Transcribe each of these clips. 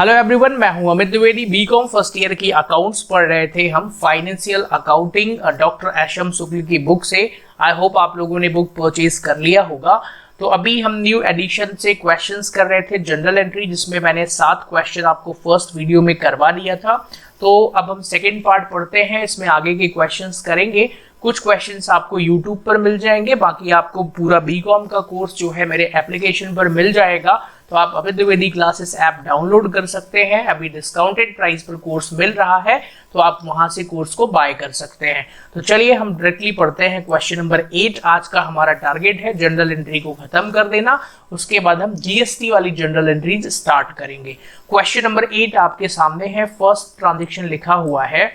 Hello everyone, मैं हूं Amit Dwivedi. BCom first year की अकाउंट्स पढ़ रहे थे हम financial accounting doctor S M Shukla की बुक से। आई होप आप लोगों ने बुक परचेज कर लिया होगा। तो अभी हम न्यू एडिशन से क्वेश्चंस कर रहे थे जनरल एंट्री, जिसमें मैंने 7 क्वेश्चन आपको फर्स्ट वीडियो में करवा दिया था। तो अब हम सेकेंड पार्ट पढ़ते हैं, इसमें आगे के क्वेश्चंस करेंगे। कुछ क्वेश्चंस आपको यूट्यूब पर मिल जाएंगे, बाकी आपको पूरा बीकॉम का कोर्स जो है मेरे एप्लीकेशन पर मिल जाएगा। तो आप Amit Dwivedi classes app download कर सकते हैं। अभी डिस्काउंटेड प्राइस पर कोर्स मिल रहा है, तो आप वहां से कोर्स को बाय कर सकते हैं। तो चलिए हम डायरेक्टली पढ़ते हैं क्वेश्चन नंबर 8। आज का हमारा टारगेट है जनरल एंट्री को खत्म कर देना, उसके बाद हम जीएसटी वाली जनरल एंट्रीज स्टार्ट करेंगे। क्वेश्चन नंबर 8 आपके सामने है। फर्स्ट ट्रांजेक्शन लिखा हुआ है,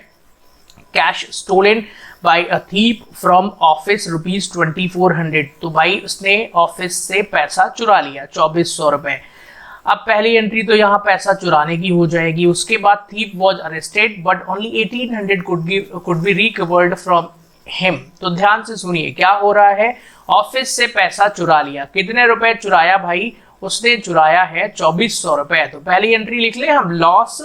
cash stolen by a thief from office ₹2400। तो भाई उसने ऑफिस से पैसा चुरा लिया 2400 रुपए। अब पहली एंट्री तो यहाँ पैसा चुराने की हो जाएगी। उसके बाद thief was arrested but only 1800 could be recovered from him. तो ध्यान से सुनिए क्या हो रहा है। ऑफिस से पैसा चुरा लिया, कितने रुपए चुराया भाई? उसने चुराया है 2400 रुपए। तो पहली एंट्री लिख ले हम, loss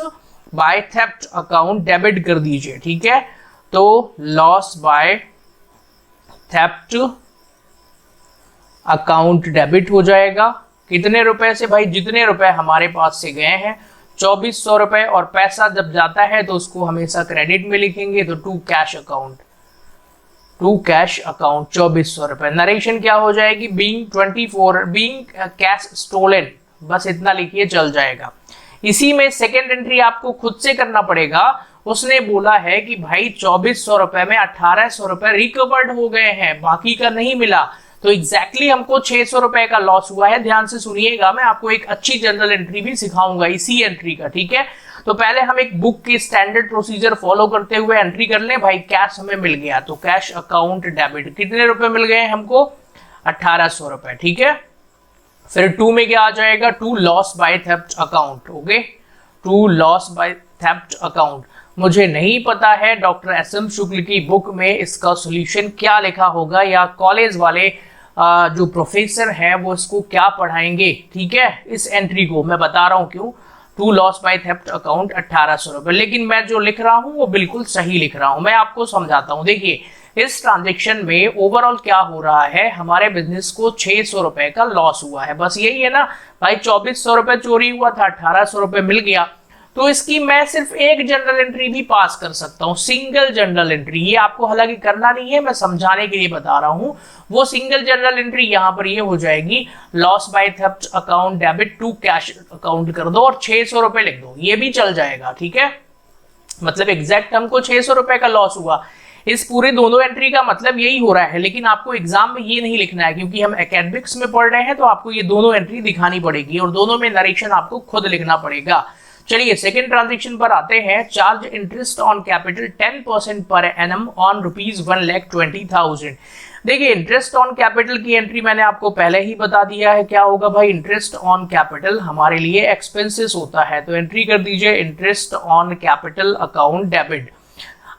by theft account debit कर दीजिए, ठीक है। तो loss by theft account debit हो जाएगा। कितने रुपए से भाई? जितने रुपए हमारे पास से गए हैं 2400 रुपए। और पैसा जब जाता है तो उसको हमेशा क्रेडिट में लिखेंगे। तो टू कैश अकाउंट 2400 रुपए। नरेशन क्या हो जाएगी? बीइंग कैश स्टोलन, बस इतना लिखिए चल जाएगा। इसी में सेकेंड एंट्री आपको खुद से करना पड़ेगा। उसने बोला है कि भाई 2400 रुपए में 1800 रुपए रिकवर्ड हो गए हैं, बाकी का नहीं मिला। तो एग्जैक्टली हमको 600 रुपए का लॉस हुआ है। ध्यान से सुनिएगा, मैं आपको एक अच्छी जनरल एंट्री भी सिखाऊंगा इसी एंट्री का, ठीक है। तो पहले हम एक बुक की स्टैंडर्ड प्रोसीजर फॉलो करते हुए एंट्री कर लें। भाई कैश हमें मिल गया, तो कैश अकाउंट डेबिट। कितने रुपए मिल गए हमको? 1800 रुपए, ठीक है। फिर 2 में क्या आ जाएगा? To loss by theft account. Okay, to loss by theft account. मुझे नहीं पता है डॉक्टर एसएम शुक्ल की बुक में इसका सॉल्यूशन क्या लिखा होगा, या कॉलेज वाले जो प्रोफेसर है वो इसको क्या पढ़ाएंगे, ठीक है। इस एंट्री को मैं बता रहा हूं क्यों। To loss by theft account 1800 रुपए, लेकिन मैं जो लिख रहा हूं वो बिल्कुल सही लिख रहा हूं। मैं आपको समझाता हूं। देखिए इस ट्रांजेक्शन में ओवरऑल क्या हो रहा है, हमारे बिजनेस को 600 रुपए का लॉस हुआ है, बस यही है ना भाई। 2400 रुपए चोरी हुआ था, 1800 रुपए मिल गया। तो इसकी मैं सिर्फ एक जनरल एंट्री भी पास कर सकता हूं, सिंगल जनरल एंट्री। ये आपको हालांकि करना नहीं है, मैं समझाने के लिए बता रहा हूं। वो सिंगल जनरल एंट्री यहां पर ये हो जाएगी, loss by theft account debit to cash account कर दो और 600 रुपए लिख दो, ये भी चल जाएगा, ठीक है। मतलब एग्जैक्ट हमको 600 रुपए का लॉस हुआ। इस पूरे दोनों एंट्री का मतलब यही हो रहा है, लेकिन आपको एग्जाम में ये नहीं लिखना है, क्योंकि हम एकेडमिक्स में पढ़ रहे हैं। तो आपको ये दोनों एंट्री दिखानी पड़ेगी और दोनों में नरेशन आपको खुद लिखना पड़ेगा। चलिए सेकेंड ट्रांजेक्शन पर आते हैं। Charge interest on capital 10% per annum on ₹1,20,000। देखिए इंटरेस्ट ऑन कैपिटल की एंट्री मैंने आपको पहले ही बता दिया है क्या होगा भाई। इंटरेस्ट ऑन कैपिटल हमारे लिए एक्सपेंसेस होता है, तो एंट्री कर दीजिए interest on capital account debit.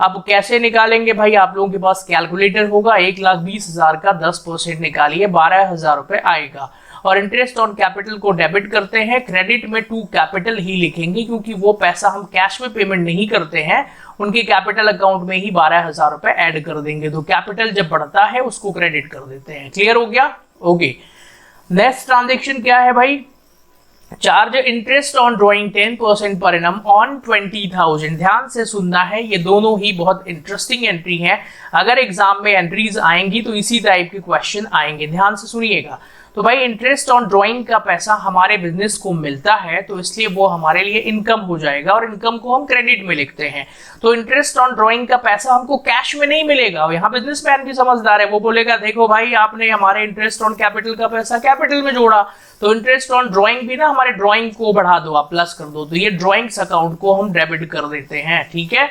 अब कैसे निकालेंगे भाई? आप लोगों के पास कैलकुलेटर होगा। 1,20,000 का 10% निकालिए, 12,000 रुपए आएगा। और इंटरेस्ट ऑन कैपिटल को डेबिट करते हैं, क्रेडिट में टू कैपिटल ही लिखेंगे, क्योंकि वो पैसा हम कैश में पेमेंट नहीं करते हैं, उनके कैपिटल अकाउंट में ही 12,000 रुपए ऐड कर देंगे। तो कैपिटल जब बढ़ता है उसको क्रेडिट कर देते हैं। क्लियर हो गया? ओके। नेक्स्ट ट्रांजेक्शन क्या है भाई? Charge interest on drawing 10% per annum on 20,000। ध्यान से सुनना है, ये दोनों ही बहुत इंटरेस्टिंग एंट्री हैं। अगर एग्जाम में एंट्रीज आएंगी तो इसी टाइप के क्वेश्चन आएंगे, ध्यान से सुनिएगा। तो भाई इंटरेस्ट ऑन ड्राइंग का पैसा हमारे बिजनेस को मिलता है, तो इसलिए वो हमारे लिए इनकम हो जाएगा और इनकम को हम क्रेडिट में लिखते हैं। तो इंटरेस्ट ऑन ड्राइंग का पैसा हमको कैश में नहीं मिलेगा। यहाँ बिजनेसमैन भी समझदार है, वो बोलेगा देखो भाई आपने हमारे इंटरेस्ट ऑन कैपिटल का पैसा कैपिटल में जोड़ा, तो इंटरेस्ट ऑन ड्राइंग भी ना हमारे ड्राइंग को बढ़ा दो, आप प्लस कर दो। तो ये ड्राइंग्स अकाउंट को हम डेबिट कर देते हैं, ठीक है।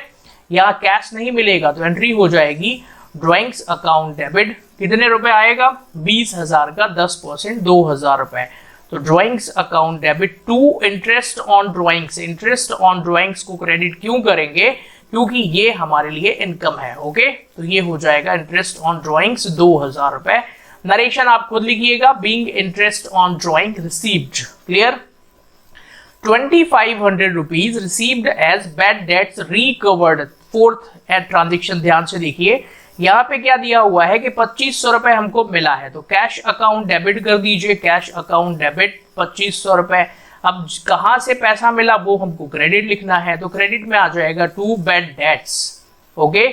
यहाँ कैश नहीं मिलेगा, तो एंट्री हो जाएगी ड्राइंग्स अकाउंट डेबिट। कितने रुपए आएगा? 20,000 का 10% 2,000 रुपए। तो drawings account debit to interest on drawings. Interest on drawings को क्रेडिट क्यों करेंगे? क्योंकि ये हमारे लिए इनकम है। ओके, तो ये हो जाएगा इंटरेस्ट ऑन ड्राइंग्स 2,000 रुपए। नरेशन आप खुद लिखिएगा, being interest on drawing received. Clear? 2500 rupees received as bad debts recovered. Fourth transaction ध्यान से देखिए, यहाँ पे क्या दिया हुआ है कि 2500 रुपए हमको मिला है, तो कैश अकाउंट डेबिट कर दीजिए, कैश अकाउंट डेबिट 2500 रुपए। अब कहां से पैसा मिला वो हमको क्रेडिट लिखना है, तो क्रेडिट में आ जाएगा to bad debts. Okay,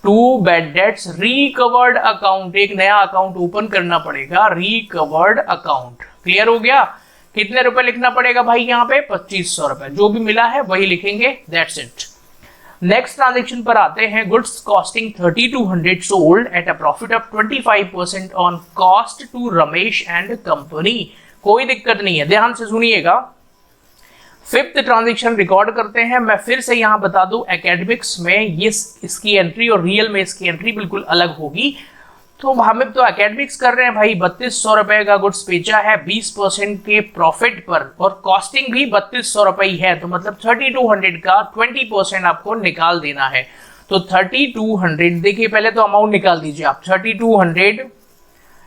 to bad debts recovered account, एक नया अकाउंट ओपन करना पड़ेगा, रिकवर्ड अकाउंट। क्लियर हो गया? कितने रुपए लिखना पड़ेगा भाई यहाँ पे? 2500 रुपए। जो भी मिला है वही लिखेंगे, दैट्स इट। नेक्स्ट ट्रांजेक्शन पर आते हैं। Goods costing 3200 sold at a profit of 25% on cost to Ramesh and company. कोई दिक्कत नहीं है, ध्यान से सुनिएगा। फिफ्थ ट्रांजेक्शन रिकॉर्ड करते हैं। मैं फिर से यहां बता दूं, एकेडमिक्स में ये इसकी एंट्री और रियल में इसकी एंट्री बिल्कुल अलग होगी। तो हमें तो एकेडमिक्स कर रहे हैं भाई, 3200 रुपए का गुड्स बेचा है 20% के प्रॉफिट पर, और कॉस्टिंग भी 3200 रुपए ही है, तो मतलब 3200 का 20% आपको निकाल देना है। तो 3200, देखिए पहले तो अमाउंट निकाल दीजिए आप, 3200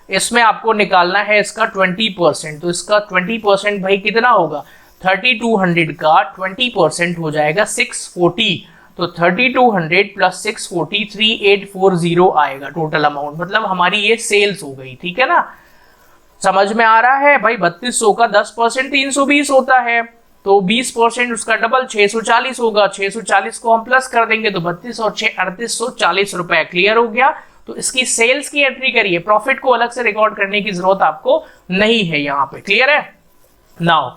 इसमें आपको निकालना है इसका 20%, तो इसका 20% भाई कितना होगा? 3200 का 20% हो जाएगा 640, तो 3200 प्लस 640 3840 आएगा टोटल अमाउंट, मतलब हमारी ये सेल्स हो गई। ठीक है ना, समझ में आ रहा है भाई? 3200 का 10% 320 होता है, तो 20% उसका डबल 640 होगा, 640 को हम प्लस कर देंगे तो 32 और 6 3840 रुपए। क्लियर हो गया? तो इसकी सेल्स की एंट्री करिए, प्रॉफिट को अलग से रिकॉर्ड करने की जरूरत आपको नहीं है यहाँ पे। क्लियर है? नाउ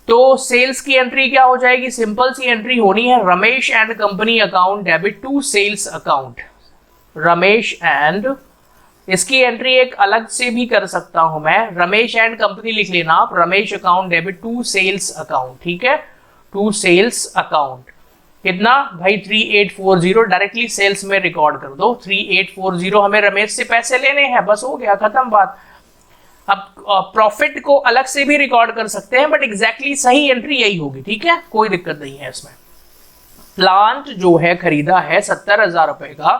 तो सेल्स की एंट्री क्या हो जाएगी? सिंपल सी एंट्री होनी है, Ramesh and company account debit to sales account. Ramesh and, इसकी एंट्री एक अलग से भी कर सकता हूं मैं, रमेश एंड कंपनी लिख लेना आप, Ramesh account debit to sales account. ठीक है, टू सेल्स अकाउंट। कितना भाई? 3840 डायरेक्टली सेल्स में रिकॉर्ड कर दो। 3840 हमें रमेश से पैसे लेने हैं, बस हो गया, खत्म बात। अब प्रॉफिट को अलग से भी रिकॉर्ड कर सकते हैं, बट एग्जैक्टली सही एंट्री यही होगी। ठीक है, कोई दिक्कत नहीं है इसमें। प्लांट जो है खरीदा है 70,000 रुपए का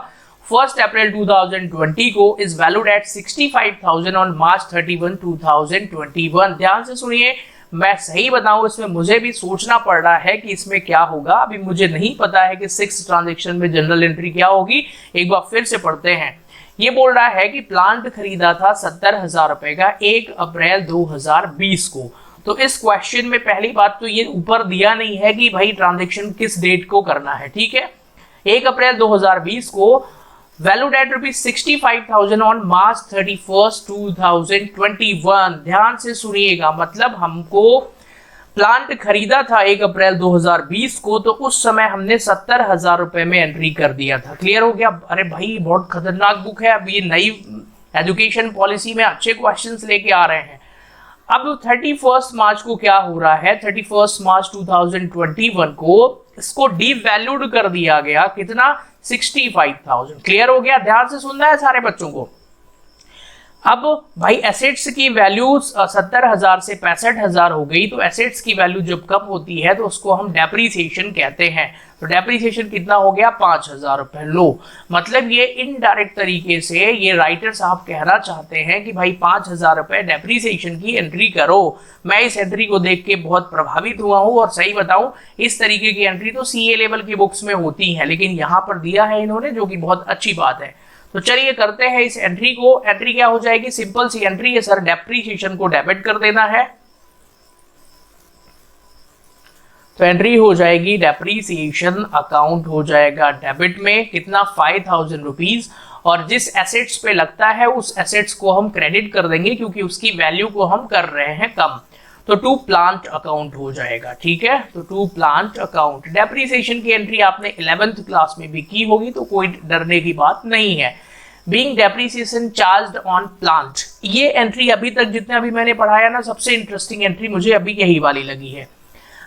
1 अप्रैल 2020 को, is valued at 65,000 on March 31, 2021। ध्यान से सुनिए, मैं सही बताऊं इसमें मुझे भी सोचना पड़ रहा है कि इसमें क्या होगा, अभी मुझे नहीं पता है कि 6 ट्रांजेक्शन में जनरल एंट्री क्या होगी। एक बार फिर से पढ़ते हैं। ये बोल रहा है कि प्लांट खरीदा था 70,000 रुपए का 1 अप्रैल 2020 को। तो इस क्वेश्चन में पहली बात तो ये ऊपर दिया नहीं है कि भाई ट्रांजैक्शन किस डेट को करना है। ठीक है, 1 अप्रैल 2020 को, वैल्यूड एट ₹65,000 ऑन मार्च 31, 2021। ध्यान से सुनिएगा, मतलब हमको प्लांट खरीदा था 1 अप्रैल 2020 को, तो उस समय हमने 70,000 रुपए में एंट्री कर दिया था। क्लियर हो गया? अरे भाई बहुत खतरनाक बुक है, अब ये नई एजुकेशन पॉलिसी में अच्छे क्वेश्चंस लेके आ रहे हैं। अब 31 मार्च को क्या हो रहा है? 31 मार्च 2021 को इसको डीवैल्यूड कर दिया गया, कितना? 65,000। क्लियर हो गया? ध्यान से सुनना है सारे बच्चों को। अब भाई एसेट्स की वैल्यू 70,000 से 65,000 हो गई, तो एसेट्स की वैल्यू जब कम होती है तो उसको हम डेप्रीसिएशन कहते हैं। तो डेप्रीसिएशन कितना हो गया? 5,000 रुपए। लो, मतलब ये इनडायरेक्ट तरीके से ये राइटर साहब कहना चाहते हैं कि भाई 5,000 रुपए डेप्रीसिएशन की एंट्री करो। मैं इस एंट्री को देख के बहुत प्रभावित हुआ हूँ, और सही बताऊं इस तरीके की एंट्री तो सीए लेवल की बुक्स में होती है, लेकिन यहाँ पर दिया है इन्होंने, जो कि बहुत अच्छी बात है। तो चलिए करते हैं इस एंट्री को। एंट्री क्या हो जाएगी? सिंपल सी एंट्री है सर, डेप्रीसिएशन को डेबिट कर देना है। तो एंट्री हो जाएगी, डेप्रीसिएशन अकाउंट हो जाएगा डेबिट में, कितना? 5,000 रुपीज, और जिस एसेट्स पे लगता है उस एसेट्स को हम क्रेडिट कर देंगे, क्योंकि उसकी वैल्यू को हम कर रहे हैं कम। तो टू प्लांट अकाउंट हो जाएगा। ठीक है, तो टू प्लांट अकाउंट। डेप्रीसिएशन की एंट्री आपने 11th क्लास में भी की होगी, तो कोई डरने की बात नहीं है। Being depreciation charged on plant, ये एंट्री अभी तक जितने अभी मैंने पढ़ाया ना, सबसे इंटरेस्टिंग एंट्री मुझे अभी यही वाली लगी है।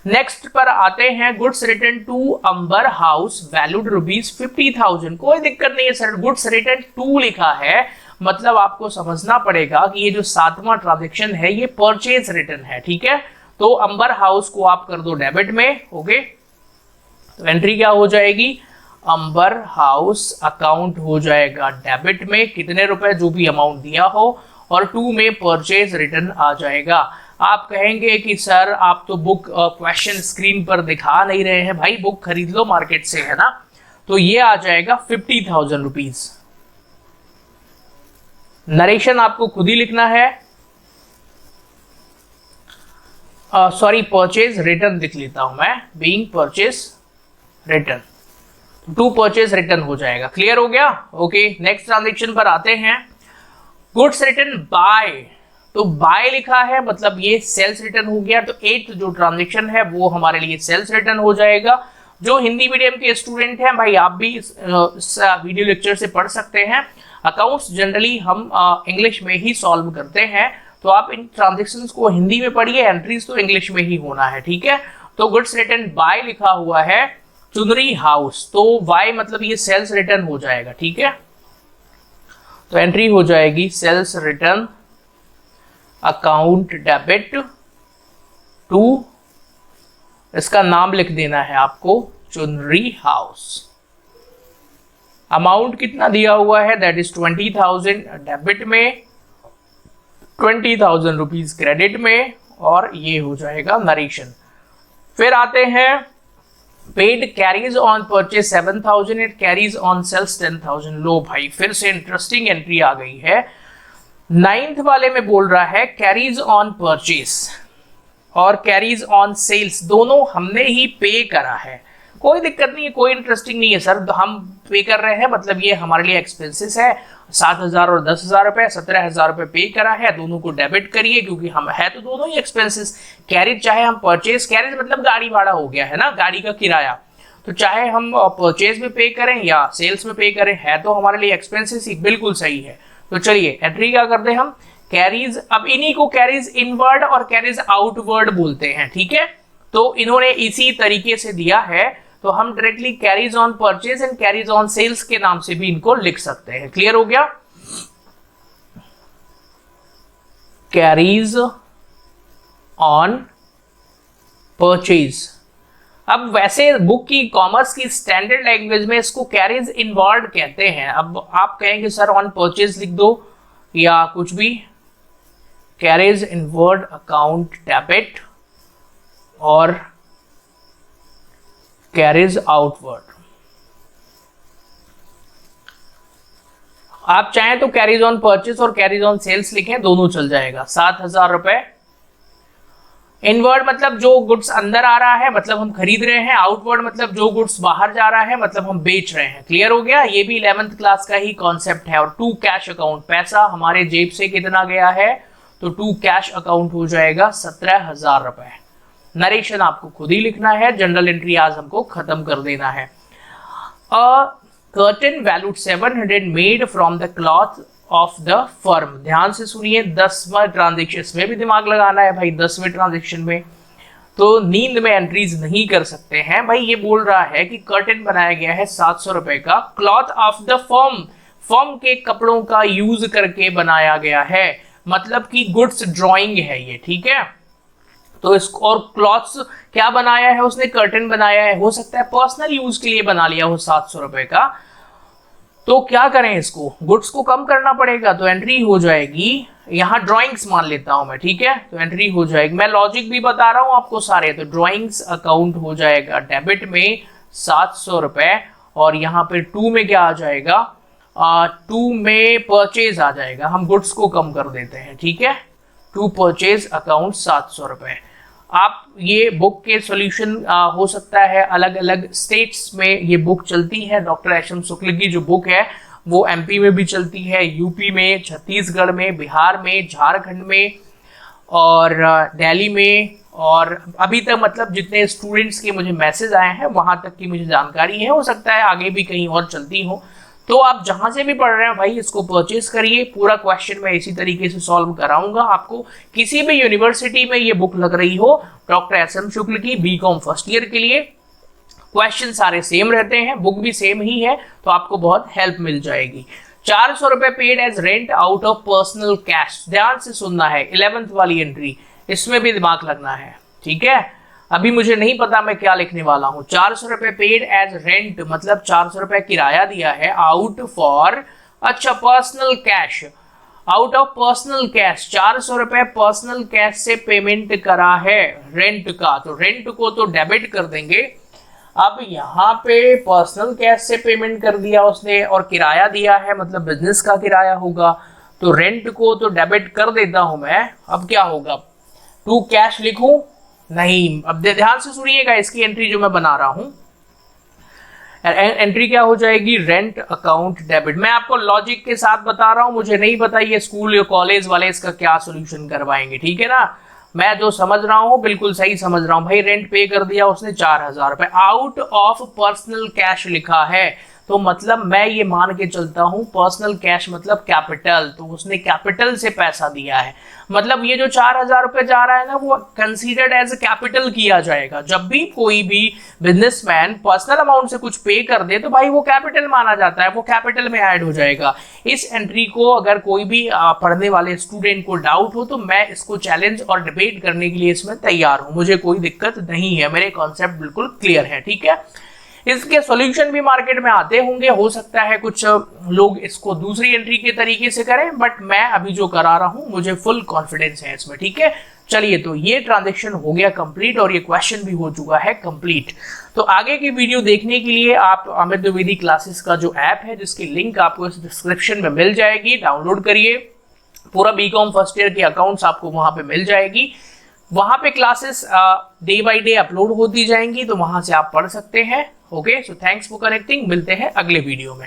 नेक्स्ट पर आते हैं, goods return to Ambar house valued ₹50,000। कोई दिक्कत नहीं है सर, गुड्स रिटर्न टू लिखा है, मतलब आपको समझना पड़ेगा कि ये जो 7वां ट्रांजैक्शन है ये परचेज रिटर्न है। ठीक है, तो अंबर हाउस को आप कर दो डेबिट में। ओके, तो एंट्री क्या हो जाएगी? अंबर हाउस अकाउंट हो जाएगा डेबिट में, कितने रुपए? जो भी अमाउंट दिया हो, और टू में परचेज रिटर्न आ जाएगा। आप कहेंगे कि सर आप तो बुक क्वेश्चन स्क्रीन पर दिखा नहीं रहे हैं, भाई बुक खरीद लो मार्केट से, है ना। तो ये आ जाएगा 50,000 रुपीज। नरेशन आपको खुद ही लिखना है, सॉरी परचेज रिटर्न लिख लेता हूं मैं, being purchase return, to purchase return हो जाएगा। क्लियर हो गया? ओके, नेक्स्ट ट्रांजेक्शन पर आते हैं। गुड्स रिटर्न बाय, तो बाय लिखा है मतलब ये सेल्स रिटर्न हो गया, तो 8th जो ट्रांजेक्शन है वो हमारे लिए सेल्स रिटर्न हो जाएगा। जो हिंदी मीडियम के स्टूडेंट हैं भाई, आप भी इस वीडियो लेक्चर से पढ़ सकते हैं। अकाउंट्स जनरली हम इंग्लिश में ही सॉल्व करते हैं, तो आप इन ट्रांजेक्शंस को हिंदी में पढ़िए, एंट्रीज तो इंग्लिश में ही होना है, ठीक है। तो गुड्स रिटर्न बाय लिखा हुआ है चुनरी हाउस, तो वाई मतलब ये सेल्स रिटर्न हो जाएगा, ठीक है। तो एंट्री हो जाएगी sales return account debit to, इसका नाम लिख देना है आपको चुनरी हाउस। अमाउंट कितना दिया हुआ है, दैट इज 20,000 डेबिट में, 20,000 रुपीज क्रेडिट में, और ये हो जाएगा नरेशन। फिर आते हैं paid carriage on purchase 7,000, it carriage on sales 10,000। लो भाई, फिर से इंटरेस्टिंग एंट्री आ गई है। 9th वाले में बोल रहा है कैरीज ऑन परचेज और कैरीज ऑन सेल्स दोनों हमने ही पे करा है, कोई दिक्कत नहीं है, कोई इंटरेस्टिंग नहीं है सर, हम पे कर रहे हैं मतलब ये हमारे लिए एक्सपेंसेस है। 7,000 और 10,000 रुपए, 17,000 रुपए पे करा है, दोनों को डेबिट करिए क्योंकि हम है तो दोनों ही एक्सपेंसेस। कैरेज चाहे हम परचेज, कैरेज मतलब गाड़ी भाड़ा हो गया है ना, गाड़ी का किराया, तो चाहे हम परचेज में पे करें या सेल्स में पे करें, है तो हमारे लिए एक्सपेंसेस ही, बिल्कुल सही है। तो चलिए एंट्री क्या करते हैं हम, कैरीज, अब इन्हीं को कैरीज इनवर्ड और कैरीज आउटवर्ड बोलते हैं, ठीक है। तो इन्होंने इसी तरीके से दिया है, तो हम directly carriage on purchase and carriage on sales के नाम से भी इनको लिख सकते हैं। क्लियर हो गया? कैरीज ऑन परचेज, अब वैसे बुक की कॉमर्स की स्टैंडर्ड लैंग्वेज में इसको कैरीज इनवर्ड कहते हैं। अब आप कहेंगे सर ऑन परचेज लिख दो या कुछ भी, कैरीज इनवर्ड अकाउंट डेबिट और कैरीज आउटवर्ड। आप चाहें तो कैरीज ऑन परचेज और कैरीज ऑन सेल्स लिखें, दोनों चल जाएगा। 7,000 रुपए इनवर्ड मतलब जो गुड्स अंदर आ रहा है मतलब हम खरीद रहे हैं, आउटवर्ड मतलब जो गुड्स बाहर जा रहा है मतलब हम बेच रहे हैं। क्लियर हो गया? ये भी 11th क्लास का ही कॉन्सेप्ट है। और टू कैश अकाउंट, पैसा हमारे जेब से कितना गया है, तो टू कैश अकाउंट हो जाएगा 17,000 रुपए। नरेशन आपको खुद ही लिखना है, जनरल एंट्री आज हमको खत्म कर देना है। A curtain valued 700 made from the cloth of the firm. ध्यान से सुनिए, 10वां ट्रांजेक्शन में भी दिमाग लगाना है भाई। 10वें ट्रांजेक्शन में तो नींद में एंट्रीज नहीं कर सकते हैं भाई। ये बोल रहा है कि कर्टन बनाया गया है 700 रुपए का, cloth of the firm, firm के कपड़ों का यूज करके बनाया गया है, मतलब कि गुड्स ड्राइंग है ये, ठीक है। तो इसको, और क्लॉथ्स क्या बनाया है उसने, कर्टन बनाया है, हो सकता है पर्सनल यूज के लिए बना लिया हो 700 रुपए का। तो क्या करें, इसको गुड्स को कम करना पड़ेगा, तो एंट्री हो जाएगी, यहाँ ड्राइंग्स मान लेता हूं मैं, ठीक है। तो एंट्री हो जाएगी, मैं लॉजिक भी बता रहा हूं आपको सारे। तो ड्राइंग्स अकाउंट हो जाएगा डेबिट में 700 रुपए, और यहाँ पे 2 में क्या आ जाएगा, 2 में परचेज आ जाएगा, हम गुड्स को कम कर देते हैं, ठीक है। टू परचेज अकाउंट 700 रुपए। आप ये बुक के सॉल्यूशन हो सकता है अलग अलग स्टेट्स में ये बुक चलती है। डॉक्टर एशम शुक्ल की जो बुक है वो एमपी में भी चलती है, यूपी में, छत्तीसगढ़ में, बिहार में, झारखंड में और दिल्ली में। और अभी तक मतलब जितने स्टूडेंट्स के मुझे मैसेज आए हैं वहां तक की मुझे जानकारी है, हो सकता है आगे भी कहीं और चलती हो। तो आप जहां से भी पढ़ रहे हैं भाई इसको परचेज करिए। पूरा क्वेश्चन मैं इसी तरीके से सॉल्व कराऊंगा आपको। किसी भी यूनिवर्सिटी में ये बुक लग रही हो डॉक्टर एसएम शुक्ल की, बीकॉम फर्स्ट ईयर के लिए, क्वेश्चन सारे सेम रहते हैं, बुक भी सेम ही है, तो आपको बहुत हेल्प मिल जाएगी। 400 रुपए paid as rent out of personal cash. ध्यान से सुनना है, 11th वाली एंट्री, इसमें भी दिमाग लगना है, ठीक है। अभी मुझे नहीं पता मैं क्या लिखने वाला हूं। 400 रुपए पेड एज रेंट मतलब 400 रुपए किराया दिया है, आउट फॉर, अच्छा personal cash, out of personal cash 400 रुपए पर्सनल कैश से पेमेंट करा है रेंट का, तो रेंट को तो डेबिट कर देंगे। अब यहाँ पे पर्सनल कैश से पेमेंट कर दिया उसने और किराया दिया है, मतलब बिजनेस का किराया होगा, तो रेंट को तो डेबिट कर देता हूं मैं। अब क्या होगा, टू कैश लिखूं? नहीं, अब ध्यान से सुनिएगा इसकी एंट्री जो मैं बना रहा हूं। एंट्री क्या हो जाएगी, रेंट अकाउंट डेबिट। मैं आपको लॉजिक के साथ बता रहा हूं, मुझे नहीं पता ये स्कूल या कॉलेज वाले इसका क्या सोल्यूशन करवाएंगे, ठीक है ना। मैं जो समझ रहा हूं बिल्कुल सही समझ रहा हूं। भाई रेंट पे कर दिया उसने 4000 रुपए, आउट ऑफ पर्सनल कैश लिखा है, तो मतलब मैं ये मान के चलता हूं पर्सनल कैश मतलब कैपिटल, तो उसने कैपिटल से पैसा दिया है, मतलब ये जो 4000 रुपए जा रहा है ना वो कंसीडर्ड एज कैपिटल किया जाएगा। जब भी कोई भी बिजनेसमैन पर्सनल अमाउंट से कुछ पे कर दे तो भाई वो कैपिटल माना जाता है, वो कैपिटल में ऐड हो जाएगा। इस एंट्री को अगर कोई भी पढ़ने वाले स्टूडेंट को डाउट हो तो मैं इसको चैलेंज और डिबेट करने के लिए इसमें तैयार हूं, मुझे कोई दिक्कत नहीं है, मेरे कॉन्सेप्ट बिल्कुल क्लियर है, ठीक है। इसके सॉल्यूशन भी मार्केट में आते होंगे, हो सकता है कुछ लोग इसको दूसरी एंट्री के तरीके से करें, बट मैं अभी जो करा रहा हूं मुझे फुल कॉन्फिडेंस है इसमें, ठीक है। चलिए, तो ये ट्रांजैक्शन हो गया कंप्लीट और ये क्वेश्चन भी हो चुका है कंप्लीट। तो आगे की वीडियो देखने के लिए आप अमित द्विवेदी क्लासेस का जो ऐप है जिसकी लिंक आपको इस डिस्क्रिप्शन में मिल जाएगी, डाउनलोड करिए। पूरा बीकॉम फर्स्ट ईयर की अकाउंट्स आपको वहां पे मिल जाएगी, वहां पे classes day by day upload होती जाएंगी, तो वहां से आप पढ़ सकते हैं। Okay, so thanks for connecting, मिलते हैं अगले वीडियो में।